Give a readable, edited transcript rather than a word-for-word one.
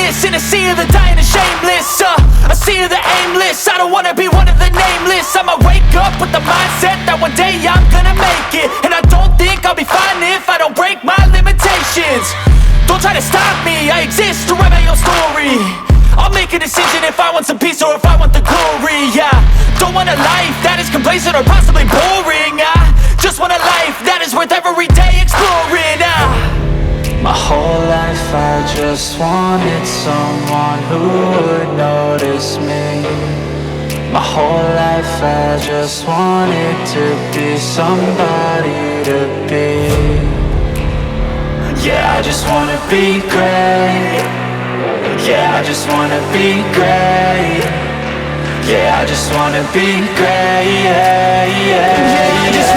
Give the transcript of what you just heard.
nameless in a sea of the dying and shameless. A sea of the aimless. I don't wanna be one of the nameless. I'ma wake up with the mindset that one day I'm gonna make it. And I don't think I'll be fine if I don't break my limitations. Don't try to stop me, I exist to write my own story. I'll make a decision if I want some peace or if I want the glory. Yeah, don't want a life that is complacent or possibly boring. I just want a life that is worth every day exploring. My whole life I just wanted someone who would notice me. My whole life I just wanted to be somebody to be. Yeah, I just wanna be great. Yeah, I just wanna be great. Yeah, I just wanna be great. Yeah, yeah, yeah.